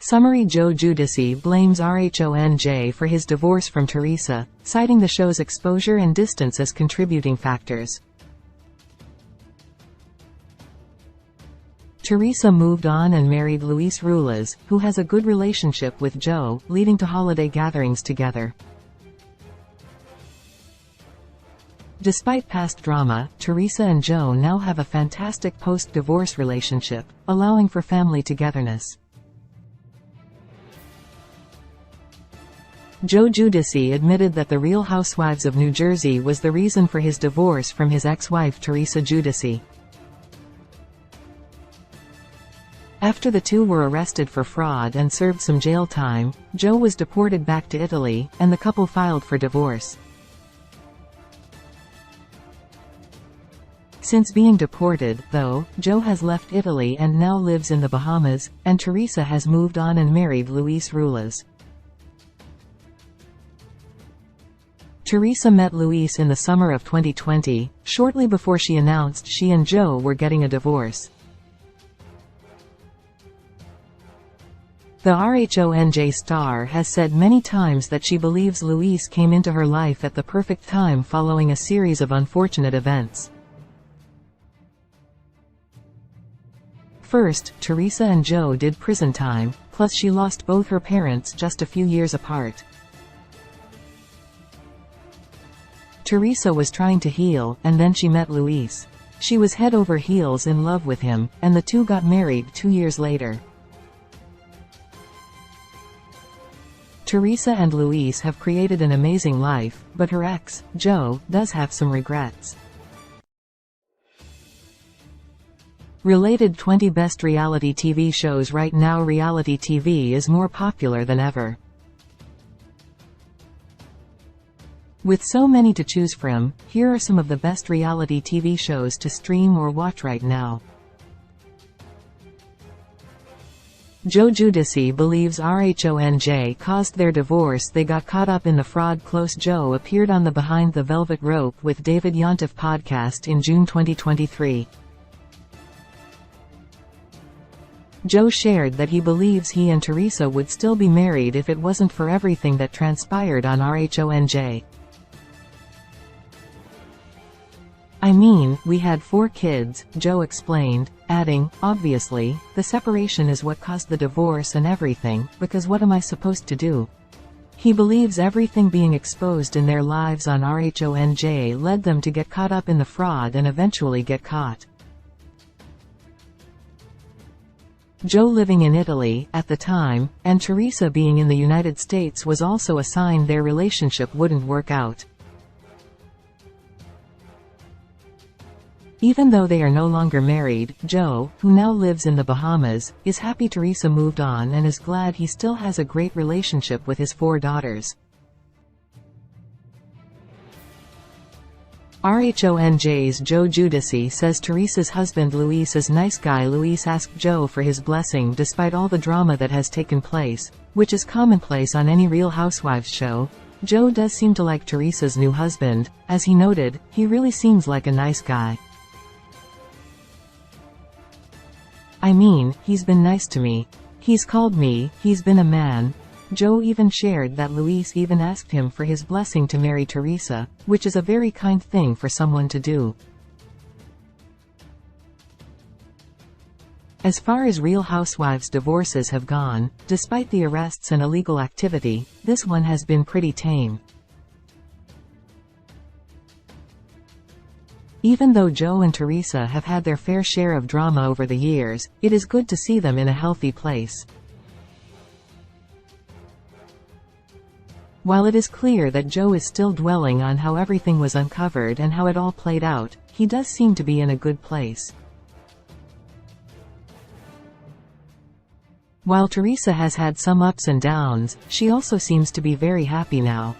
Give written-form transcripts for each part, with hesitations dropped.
Summary: Joe Giudice blames RHONJ for his divorce from Teresa, citing the show's exposure and distance as contributing factors. Teresa moved on and married Luis Ruelas, who has a good relationship with Joe, leading to holiday gatherings together. Despite past drama, Teresa and Joe now have a fantastic post-divorce relationship, allowing for family togetherness. Joe Giudice admitted that the Real Housewives of New Jersey was the reason for his divorce from his ex-wife Teresa Giudice. After the two were arrested for fraud and served some jail time, Joe was deported back to Italy, and the couple filed for divorce. Since being deported, though, Joe has left Italy and now lives in the Bahamas, and Teresa has moved on and married Luis Ruelas. Teresa met Luis in the summer of 2020, shortly before she announced she and Joe were getting a divorce. The RHONJ star has said many times that she believes Luis came into her life at the perfect time following a series of unfortunate events. First, Teresa and Joe did prison time, plus she lost both her parents just a few years apart. Teresa was trying to heal, and then she met Luis. She was head over heels in love with him, and the two got married 2 years later. Teresa and Luis have created an amazing life, but her ex, Joe, does have some regrets. Related 20 Best Reality TV Shows. Right now reality TV is more popular than ever. With so many to choose from, here are some of the best reality TV shows to stream or watch right now. Joe Giudice believes RHONJ caused their divorce. They got caught up in the fraud. Close. Joe appeared on the Behind the Velvet Rope with David Yontef podcast in June 2023. Joe shared that he believes he and Teresa would still be married if it wasn't for everything that transpired on RHONJ. "I mean, we had 4 kids," Joe explained, adding, "Obviously, the separation is what caused the divorce and everything, because what am I supposed to do?" He believes everything being exposed in their lives on RHONJ led them to get caught up in the fraud and eventually get caught. Joe living in Italy, at the time, and Teresa being in the United States was also a sign their relationship wouldn't work out. Even though they are no longer married, Joe, who now lives in the Bahamas, is happy Teresa moved on and is glad he still has a great relationship with his 4 daughters. RHONJ's Joe Giudice says Teresa's husband Luis is nice guy. Luis asked Joe for his blessing despite all the drama that has taken place, which is commonplace on any Real Housewives show. Joe does seem to like Teresa's new husband. As he noted, he really seems like a nice guy. "I mean, he's been nice to me. He's called me, he's been a man." Joe even shared that Luis even asked him for his blessing to marry Teresa, which is a very kind thing for someone to do. As far as Real Housewives divorces have gone, despite the arrests and illegal activity, this one has been pretty tame. Even though Joe and Teresa have had their fair share of drama over the years, it is good to see them in a healthy place. While it is clear that Joe is still dwelling on how everything was uncovered and how it all played out, he does seem to be in a good place. While Teresa has had some ups and downs, she also seems to be very happy now.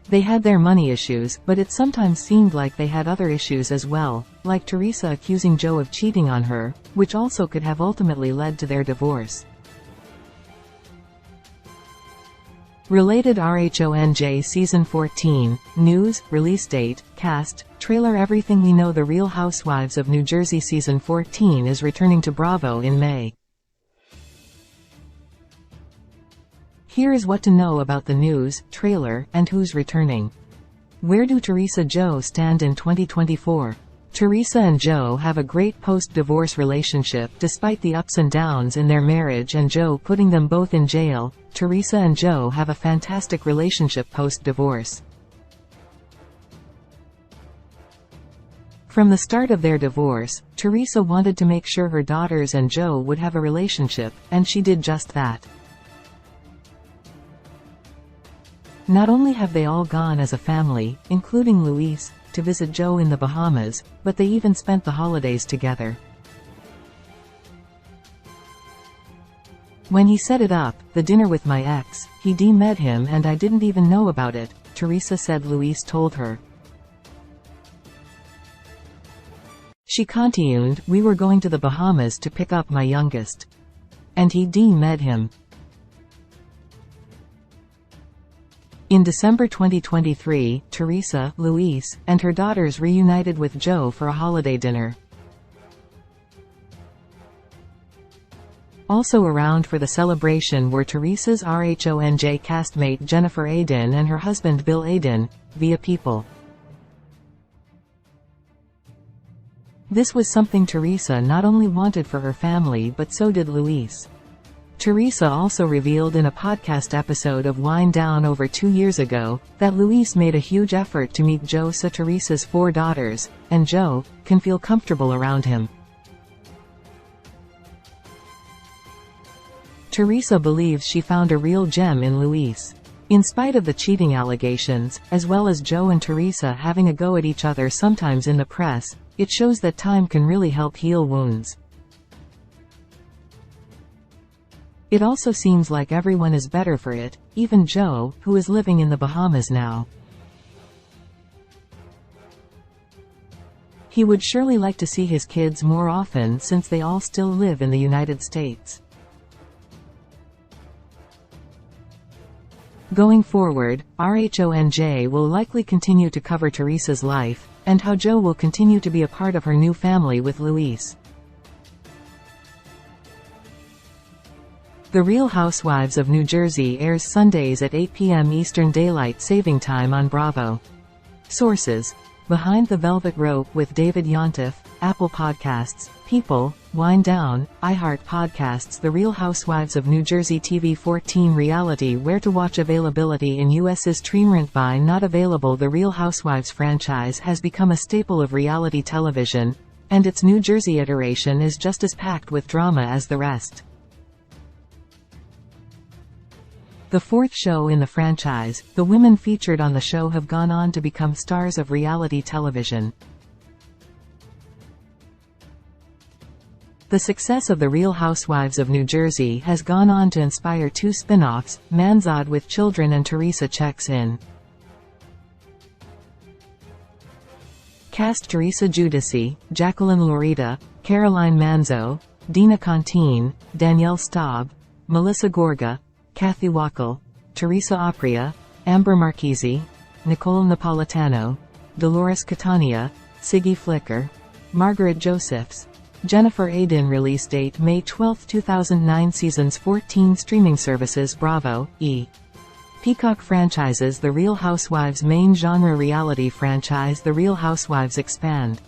They had their money issues, but it sometimes seemed like they had other issues as well, like Teresa accusing Joe of cheating on her, which also could have ultimately led to their divorce. Related RHONJ Season 14, News, Release Date, Cast, Trailer. Everything we know. The Real Housewives of New Jersey Season 14 is returning to Bravo in May. Here is what to know about the news, trailer, and who's returning. Where do Teresa Joe stand in 2024? Teresa and Joe have a great post-divorce relationship despite the ups and downs in their marriage and Joe putting them both in jail. Teresa and Joe have a fantastic relationship post-divorce. From the start of their divorce, Teresa wanted to make sure her daughters and Joe would have a relationship, and she did just that. Not only have they all gone as a family, including Luis, to visit Joe in the Bahamas, but they even spent the holidays together. When he set it up, the dinner with my ex, he met him and I didn't even know about it, Teresa said Luis told her. She continued, we were going to the Bahamas to pick up my youngest. And he met him. In December 2023, Teresa, Luis, and her daughters reunited with Joe for a holiday dinner. Also around for the celebration were Teresa's RHONJ castmate Jennifer Aydin and her husband Bill Aydin, via People. This was something Teresa not only wanted for her family but so did Luis. Teresa also revealed in a podcast episode of Wind Down over 2 years ago, that Luis made a huge effort to meet Joe so Teresa's 4 daughters, and Joe, can feel comfortable around him. Teresa believes she found a real gem in Luis. In spite of the cheating allegations, as well as Joe and Teresa having a go at each other sometimes in the press, it shows that time can really help heal wounds. It also seems like everyone is better for it, even Joe, who is living in the Bahamas now. He would surely like to see his kids more often since they all still live in the United States. Going forward, RHONJ will likely continue to cover Teresa's life, and how Joe will continue to be a part of her new family with Luis. The Real Housewives of New Jersey airs Sundays at 8 p.m. Eastern Daylight Saving Time on Bravo. Sources: Behind the Velvet Rope with David Yontif, Apple Podcasts, People, Wind Down, iHeart Podcasts. The Real Housewives of New Jersey TV 14 reality where to watch. Availability in U.S. is streamed by not available. The Real Housewives franchise has become a staple of reality television, and its New Jersey iteration is just as packed with drama as the rest. The 4th show in the franchise, the women featured on the show have gone on to become stars of reality television. The success of The Real Housewives of New Jersey has gone on to inspire 2 spin-offs, Manzad with Children and Teresa Checks In. Cast: Teresa Giudice, Jacqueline Lorita, Caroline Manzo, Dina Contine, Danielle Staub, Melissa Gorga, Kathy Wackel, Teresa Apria, Amber Marchese, Nicole Napolitano, Dolores Catania, Siggy Flicker, Margaret Josephs, Jennifer Aydin. Release date May 12, 2009. Seasons 14. Streaming services: Bravo, E! Peacock. Franchises: The Real Housewives. Main genre reality franchise The Real Housewives. Expand.